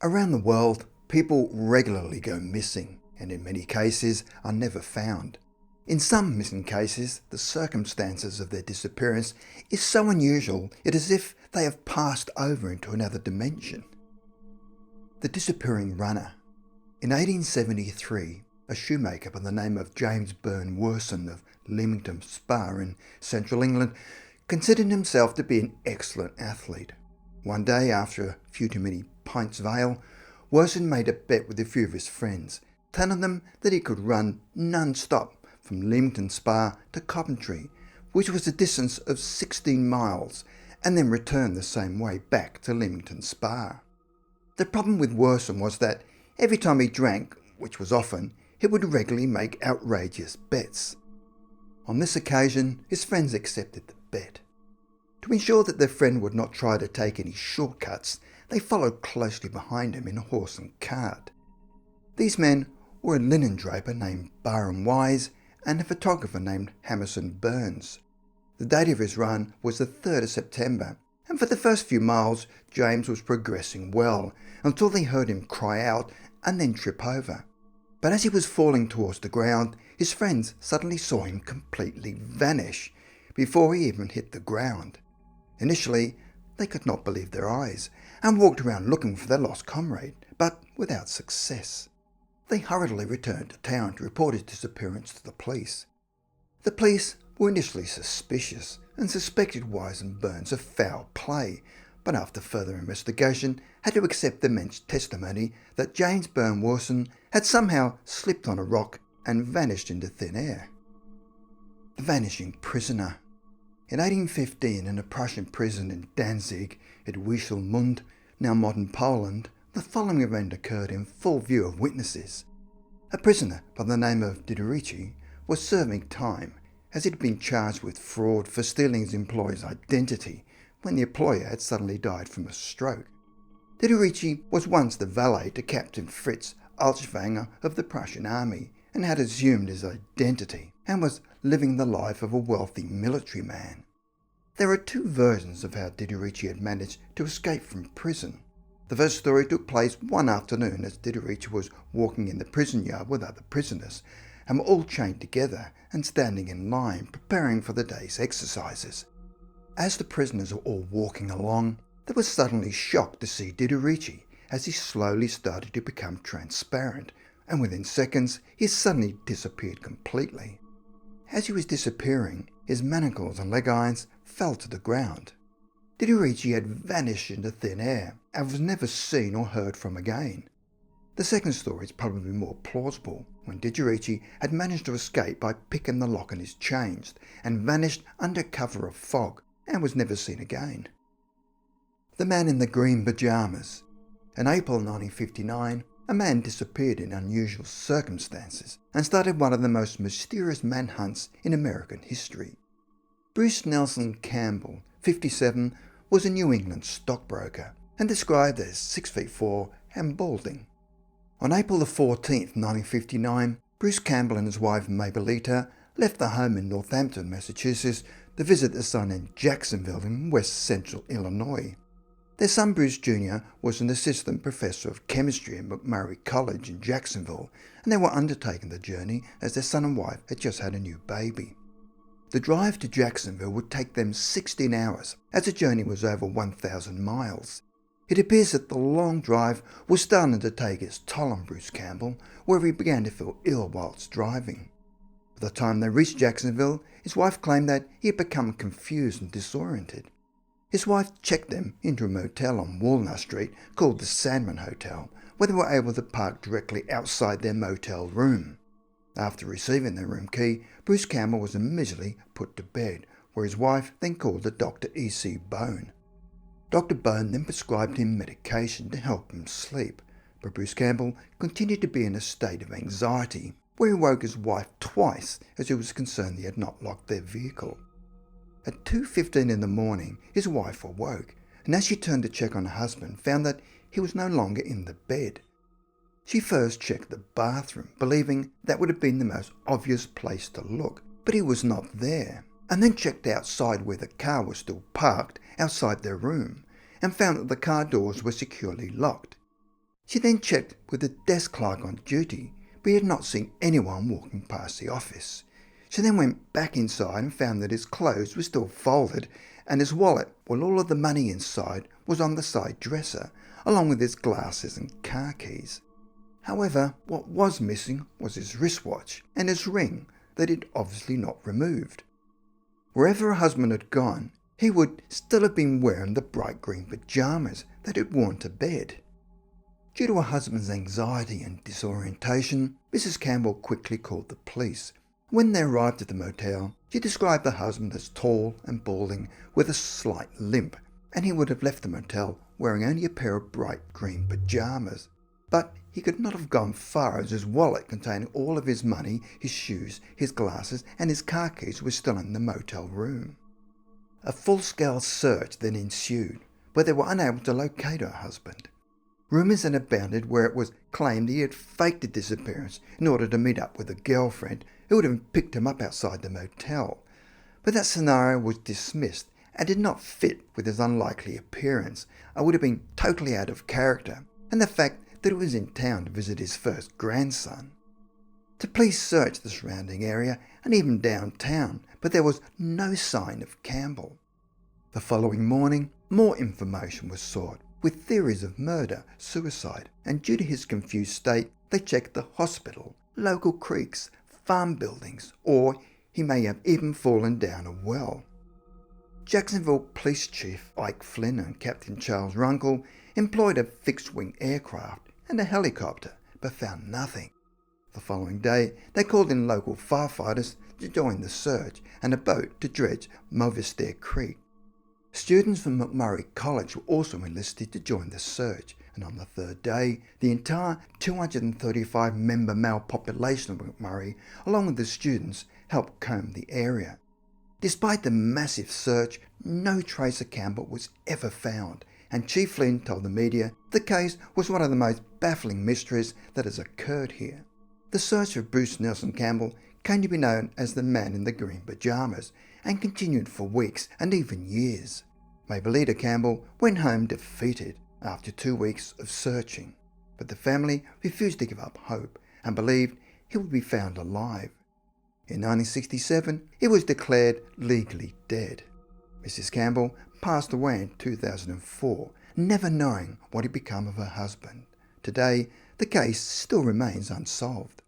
Around the world, people regularly go missing and in many cases are never found. In some missing cases, the circumstances of their disappearance is so unusual it is as if they have passed over into another dimension. The disappearing runner. In 1873, a shoemaker by the name of James Burn Worson of Leamington Spa in central England considered himself to be an excellent athlete. One day, after a few too many pints of ale, Worson made a bet with a few of his friends, telling them that he could run non-stop from Leamington Spa to Coventry, which was a distance of 16 miles, and then return the same way back to Leamington Spa. The problem with Worson was that every time he drank, which was often, he would regularly make outrageous bets. On this occasion, his friends accepted the bet. To ensure that their friend would not try to take any shortcuts, they followed closely behind him in a horse and cart. These men were a linen draper named Barham Wise and a photographer named Hammerson Burns. The date of his run was the 3rd of September, and for the first few miles James was progressing well until they heard him cry out and then trip over. But as he was falling towards the ground, his friends suddenly saw him completely vanish before he even hit the ground. Initially, they could not believe their eyes and walked around looking for their lost comrade, but without success. They hurriedly returned to town to report his disappearance to the police. The police were initially suspicious and suspected Wise and Burns of foul play, but after further investigation had to accept the men's testimony that James Burn Worson had somehow slipped on a rock and vanished into thin air. The Vanishing Prisoner. In 1815, in a Prussian prison in Danzig at Wishelmund, now modern Poland, the following event occurred in full view of witnesses. A prisoner by the name of Diderici was serving time as he had been charged with fraud for stealing his employer's identity when the employer had suddenly died from a stroke. Diderici was once the valet to Captain Fritz Alschwanger of the Prussian army and had assumed his identity and was living the life of a wealthy military man. There are two versions of how Diderici had managed to escape from prison. The first story took place one afternoon as Diderici was walking in the prison yard with other prisoners and were all chained together and standing in line preparing for the day's exercises. As the prisoners were all walking along, they were suddenly shocked to see Diderici as he slowly started to become transparent, and within seconds he suddenly disappeared completely. As he was disappearing, his manacles and leg irons fell to the ground. Diderici had vanished into thin air and was never seen or heard from again. The second story is probably more plausible, when Diderici had managed to escape by picking the lock on his chains and vanished under cover of fog and was never seen again. The Man in the Green Pajamas. In April 1959, a man disappeared in unusual circumstances and started one of the most mysterious manhunts in American history. Bruce Nelson Campbell, 57, was a New England stockbroker and described as 6'4" and balding. On April 14, 1959, Bruce Campbell and his wife Mabelita left their home in Northampton, Massachusetts to visit their son in Jacksonville in west central Illinois. Their son Bruce Jr. was an assistant professor of chemistry at McMurray College in Jacksonville, and they were undertaking the journey as their son and wife had just had a new baby. The drive to Jacksonville would take them 16 hours, as the journey was over 1,000 miles. It appears that the long drive was starting to take its toll on Bruce Campbell, where he began to feel ill whilst driving. By the time they reached Jacksonville, his wife claimed that he had become confused and disoriented. His wife checked them into a motel on Walnut Street called the Sandman Hotel, where they were able to park directly outside their motel room. After receiving their room key, Bruce Campbell was immediately put to bed, where his wife then called the Dr. E.C. Bone. Dr. Bone then prescribed him medication to help him sleep, but Bruce Campbell continued to be in a state of anxiety, where he woke his wife twice as he was concerned he had not locked their vehicle. At 2:15 in the morning, his wife awoke, and as she turned to check on her husband, found that he was no longer in the bed. She first checked the bathroom, believing that would have been the most obvious place to look, but he was not there, and then checked outside where the car was still parked outside their room, and found that the car doors were securely locked. She then checked with the desk clerk on duty, but he had not seen anyone walking past the office. She then went back inside and found that his clothes were still folded and his wallet, with all of the money inside, was on the side dresser, along with his glasses and car keys. However, what was missing was his wristwatch and his ring that he'd obviously not removed. Wherever her husband had gone, he would still have been wearing the bright green pajamas that he'd worn to bed. Due to her husband's anxiety and disorientation, Mrs. Campbell quickly called the police. When they arrived at the motel, she described the husband as tall and balding with a slight limp, and he would have left the motel wearing only a pair of bright green pajamas. But he could not have gone far, as his wallet containing all of his money, his shoes, his glasses and his car keys was still in the motel room. A full-scale search then ensued, but they were unable to locate her husband. Rumours then abounded where it was claimed he had faked a disappearance in order to meet up with a girlfriend who would have picked him up outside the motel. But that scenario was dismissed and did not fit with his unlikely appearance and would have been totally out of character, and the fact that he was in town to visit his first grandson. The police searched the surrounding area and even downtown, but there was no sign of Campbell. The following morning, more information was sought, with theories of murder, suicide, and due to his confused state, they checked the hospital, local creeks, farm buildings, or he may have even fallen down a well. Jacksonville Police Chief Ike Flynn and Captain Charles Runkle employed a fixed-wing aircraft and a helicopter, but found nothing. The following day, they called in local firefighters to join the search and a boat to dredge Movister Creek. Students from McMurray College were also enlisted to join the search, and on the third day, the entire 235-member male population of McMurray, along with the students, helped comb the area. Despite the massive search, no trace of Campbell was ever found, and Chief Flynn told the media the case was one of the most baffling mysteries that has occurred here. The search for Bruce Nelson Campbell came to be known as the Man in the Green Pajamas and continued for weeks and even years. Mabelita Campbell went home defeated after 2 weeks of searching, but the family refused to give up hope and believed he would be found alive. In 1967, he was declared legally dead. Mrs. Campbell passed away in 2004, never knowing what had become of her husband. Today, the case still remains unsolved.